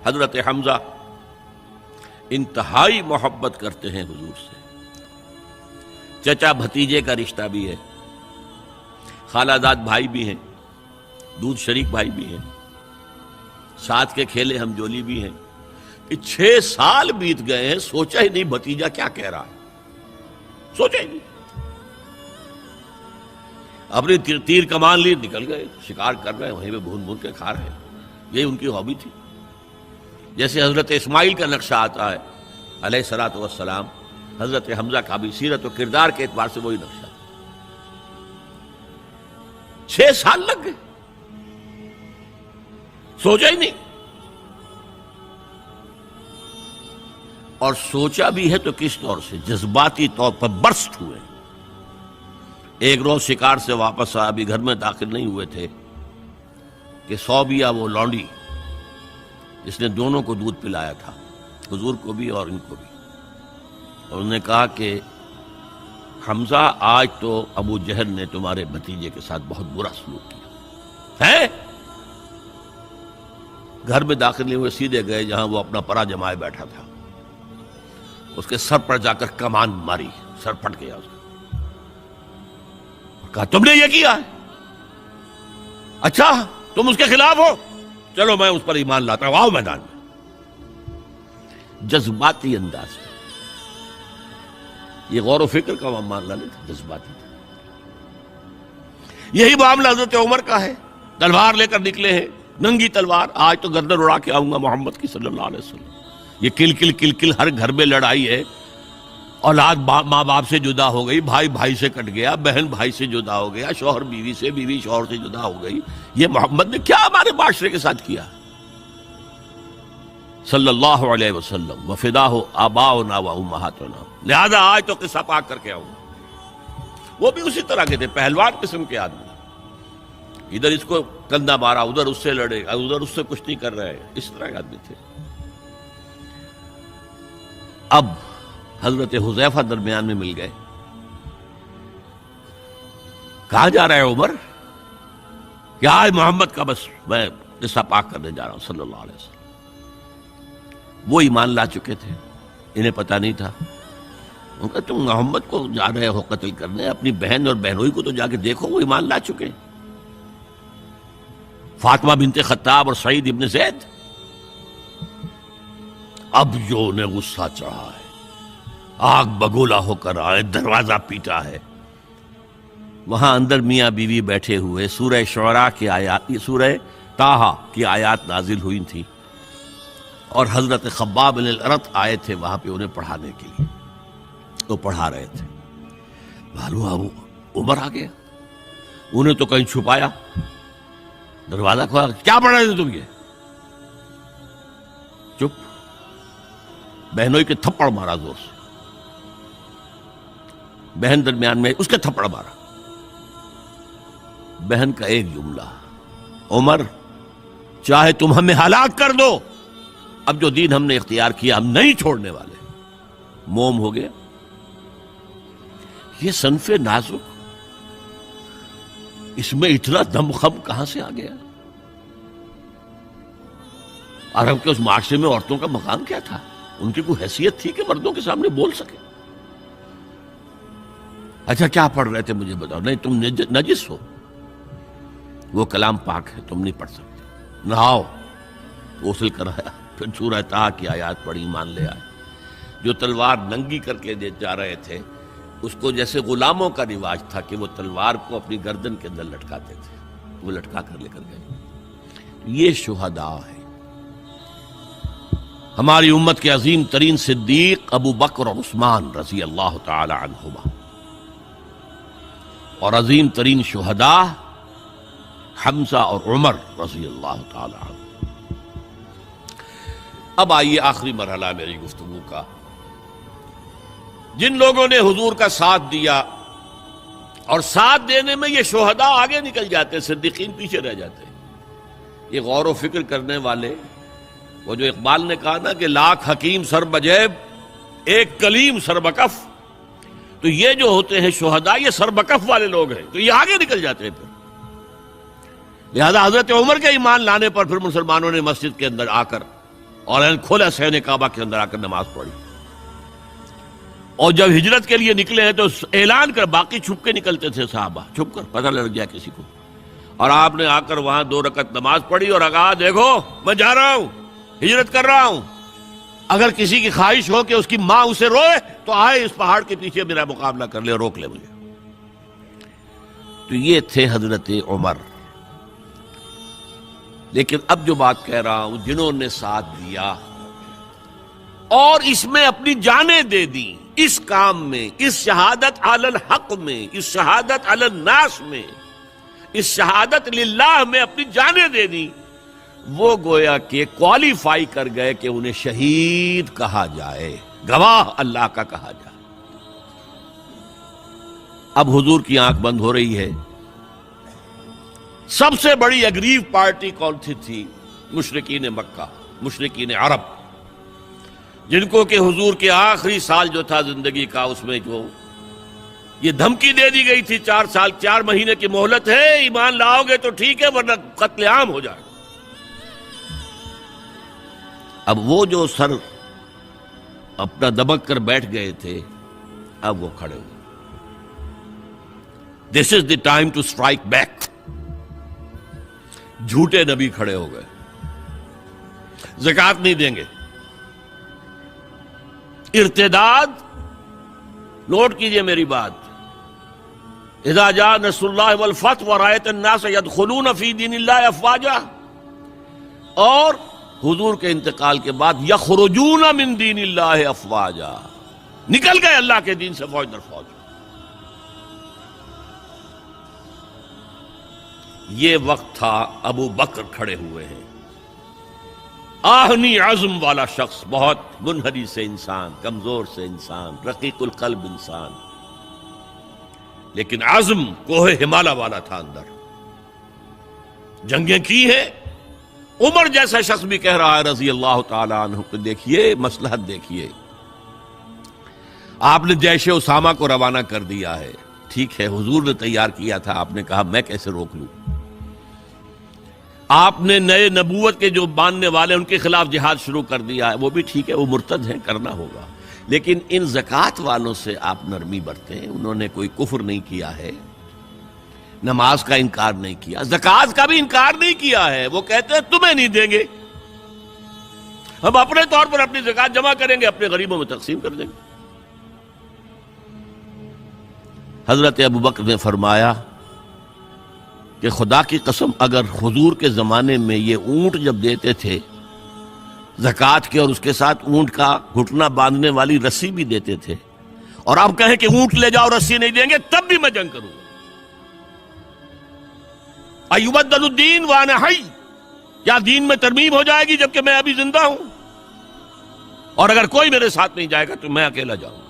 حضرت حمزہ انتہائی محبت کرتے ہیں حضور سے، چچا بھتیجے کا رشتہ بھی ہے، خالہ زاد بھائی بھی ہیں، دودھ شریک بھائی بھی ہیں، ساتھ کے کھیلے ہم جولی بھی ہیں کہ 6 سال بیت گئے ہیں، سوچا ہی نہیں بھتیجا کیا کہہ رہا ہے، سوچا ہی نہیں، اپنی تیر کمان لی نکل گئے، شکار کر رہے ہیں، وہیں پہ بھون بھون کے کھا رہے ہیں، یہی ان کی ہابی تھی۔ جیسے حضرت اسماعیل کا نقشہ آتا ہے علیہ الصلوۃ والسلام، حضرت حمزہ کا بھی سیرت و کردار کے اعتبار سے وہی نقشہ، 6 سال لگ گئے، سوچا ہی نہیں، اور سوچا بھی ہے تو کس طور سے، جذباتی طور پر برسٹ ہوئے۔ ایک روز شکار سے واپس آیا، ابھی گھر میں داخل نہیں ہوئے تھے کہ صوبیہ وہ لونڈی جس نے دونوں کو دودھ پلایا تھا، حضور کو بھی اور ان کو بھی، اور انہوں نے کہا کہ حمزہ آج تو ابو جہل نے تمہارے بھتیجے کے ساتھ بہت برا سلوک کیا ہے۔ گھر میں داخل نہیں ہوئے، سیدھے گئے جہاں وہ اپنا پرا جمائے بیٹھا تھا، اس کے سر پر جا کر کمان ماری، سر پھٹ گیا اس کا، کہا تم نے یہ کیا ہے؟ اچھا تم اس کے خلاف ہو، چلو میں اس پر ایمان لاتا ہوں، آؤ میدان میں۔ جذباتی انداز میں، یہ غور و فکر کا معاملہ نہیں تھا، جذباتی تھا۔ یہی معاملہ حضرت عمر کا ہے، تلوار لے کر نکلے ہیں، ننگی تلوار، آج تو گردن اڑا کے آؤں گا محمد کی صلی اللہ علیہ وسلم۔ یہ کل کل کل کل ہر گھر میں لڑائی ہے، اولاد ماں باپ سے جدا ہو گئی، بھائی بھائی سے کٹ گیا، بہن بھائی سے جدا ہو گیا، شوہر بیوی سے، بیوی شوہر سے جدا ہو گئی۔ یہ محمد نے کیا ہمارے معاشرے کے ساتھ کیا صلی اللہ علیہ وسلم، وفداہ آباؤنا و امہاتنا۔ لہذا آج تو قصہ پاک کر کے آؤں گا۔ وہ بھی اسی طرح کے تھے، پہلوان قسم کے آدمی، ادھر اس کو کندھا مارا، ادھر اس سے لڑے، ادھر اس سے کچھ نہیں کر رہے، اس طرح کے آدمی تھے۔ اب حضرت حذیفہ درمیان میں مل گئے، کہاں جا رہا ہے عمر؟ کہ آج محمد کا بس میں قصہ پاک کرنے جا رہا ہوں صلی اللہ علیہ وسلم۔ وہ ایمان لا چکے تھے، انہیں پتہ نہیں تھا۔ ان کا تم محمد کو جا رہے ہو قتل کرنے، اپنی بہن اور بہنوئی کو تو جا کے دیکھو، وہ ایمان لا چکے، فاطمہ بنت خطاب اور سعید ابن زید۔ اب جو انہیں غصہ چڑھا ہے، آگ بگولا ہو کر آئے، دروازہ پیٹا ہے، وہاں اندر میاں بیوی بیٹھے ہوئے، سورہ شعراء کی آیات، سورہ طٰہٰ کی آیات نازل ہوئی تھی، اور حضرت خباب بن الارت آئے تھے وہاں پہ انہیں پڑھانے کے لیے، تو پڑھا رہے تھے۔ معلوم ابو عمر آ گیا، انہیں تو کہیں چھپایا، دروازہ کھولا، کیا پڑھ رہے تھے تم؟ یہ چپ، بہنوئی کے تھپڑ مارا زور سے، بہن درمیان میں، اس کے تھپڑ مارا۔ بہن کا ایک جملہ، عمر چاہے تم ہمیں ہلاک کر دو، اب جو دین ہم نے اختیار کیا ہم نہیں چھوڑنے والے۔ موم ہو گیا۔ یہ صنف نازک، اس میں اتنا دم خم کہاں سے آ گیا؟ عرب کے اس معاشرے میں عورتوں کا مقام کیا تھا؟ ان کی کوئی حیثیت تھی کہ مردوں کے سامنے بول سکے؟ اچھا کیا پڑھ رہے تھے مجھے بتاؤ؟ نہیں تم نجس ہو، وہ کلام پاک ہے، تم نہیں پڑھ سکتے، نہاؤ، غسل کرایا، پھر سورہ طٰہٰ کی آیات پڑھی، ایمان لے آئے۔ جو تلوار ننگی کر کے جا رہے تھے، اس کو جیسے غلاموں کا رواج تھا کہ وہ تلوار کو اپنی گردن کے اندر لٹکاتے تھے، وہ لٹکا کر لے کر گئے۔ یہ شہداء ہیں۔ ہماری امت کے عظیم ترین صدیق ابو بکر اور عثمان رضی اللہ تعالی عنہما، اور عظیم ترین شہداء حمزہ اور عمر رضی اللہ تعالی عنہ۔ اب آئیے آخری مرحلہ میری گفتگو کا۔ جن لوگوں نے حضور کا ساتھ دیا، اور ساتھ دینے میں یہ شہداء آگے نکل جاتے، صدیقین پیچھے رہ جاتے۔ یہ غور و فکر کرنے والے، وہ جو اقبال نے کہا نا کہ لاکھ حکیم سر بجیب ایک کلیم سر بکف، تو یہ جو ہوتے ہیں شہداء، یہ سر بکف والے لوگ ہیں، تو یہ آگے نکل جاتے ہیں۔ پھر لہذا حضرت عمر کے ایمان لانے پر پھر مسلمانوں نے مسجد کے اندر آ کر اور کھلا صحن کعبہ کے اندر آ کر نماز پڑھی. اور جب ہجرت کے لیے نکلے ہیں تو اعلان کر، باقی چھپ کے نکلتے تھے صحابہ، چھپ کر، پتہ لگ گیا کسی کو. اور آپ نے آ کر وہاں 2 رکعت نماز پڑھی اور کہا دیکھو میں جا رہا ہوں، ہجرت کر رہا ہوں، اگر کسی کی خواہش ہو کہ اس کی ماں اسے روئے تو آئے اس پہاڑ کے پیچھے میرا مقابلہ کر لے، روک لے مجھے. تو یہ تھے حضرت عمر. لیکن اب جو بات کہہ رہا ہوں، جنہوں نے ساتھ دیا اور اس میں اپنی جانیں دے دی، اس کام میں، اس شہادت علی الحق میں، اس شہادت علی الناس میں، اس شہادت للہ میں اپنی جانیں دے دی، وہ گویا کہ کوالیفائی کر گئے کہ انہیں شہید کہا جائے، گواہ اللہ کا کہا جائے. اب حضور کی آنکھ بند ہو رہی ہے. سب سے بڑی اگریو پارٹی کون سی تھی؟ مشرکین مکہ، مشرکین عرب، جن کو کہ حضور کے آخری سال جو تھا زندگی کا، اس میں جو یہ دھمکی دے دی گئی تھی 4 سال 4 مہینے کی مہلت ہے، ایمان لاؤ گے تو ٹھیک ہے ورنہ قتل عام ہو جائے. اب وہ جو سر اپنا دبک کر بیٹھ گئے تھے، اب وہ کھڑے ہوئے. This is the time to strike back. جھوٹے نبی کھڑے ہو گئے، زکوٰۃ نہیں دیں گے، ارتداد. نوٹ کیجئے میری بات، اذا جاء نصر اللہ والفتح ورأیت الناس يدخلون فی دین اللہ افواجا، اور حضور کے انتقال کے بعد یخرجون من دین اللہ افواجا، نکل گئے اللہ کے دین سے فوج در فوج. یہ وقت تھا، ابو بکر کھڑے ہوئے ہیں، آہنی عزم والا شخص، بہت منحنی سے انسان، کمزور سے انسان، رقیق القلب انسان، لیکن عزم کوہ ہمالہ والا تھا اندر. جنگیں کی ہیں. عمر جیسا شخص بھی کہہ رہا ہے رضی اللہ تعالی عنہ کہ دیکھیے مصلحت دیکھیے، آپ نے جیش اسامہ کو روانہ کر دیا ہے، ٹھیک ہے، حضور نے تیار کیا تھا، آپ نے کہا میں کیسے روک لوں. آپ نے نئے نبوت کے جو ماننے والے ان کے خلاف جہاد شروع کر دیا ہے، وہ بھی ٹھیک ہے، وہ مرتد ہیں، کرنا ہوگا. لیکن ان زکوٰۃ والوں سے آپ نرمی برتیں. انہوں نے کوئی کفر نہیں کیا ہے، نماز کا انکار نہیں کیا، زکوٰۃ کا بھی انکار نہیں کیا ہے. وہ کہتے ہیں تمہیں نہیں دیں گے، ہم اپنے طور پر اپنی زکوٰۃ جمع کریں گے، اپنے غریبوں میں تقسیم کر دیں گے. حضرت ابوبکر نے فرمایا کہ خدا کی قسم اگر حضور کے زمانے میں یہ اونٹ جب دیتے تھے زکوٰۃ کے، اور اس کے ساتھ اونٹ کا گھٹنا باندھنے والی رسی بھی دیتے تھے، اور آپ کہیں کہ اونٹ لے جاؤ رسی نہیں دیں گے، تب بھی میں جنگ کروں گا. ایبدل الدین وانا حی، کیا دین میں ترمیم ہو جائے گی جبکہ میں ابھی زندہ ہوں؟ اور اگر کوئی میرے ساتھ نہیں جائے گا تو میں اکیلا جاؤں.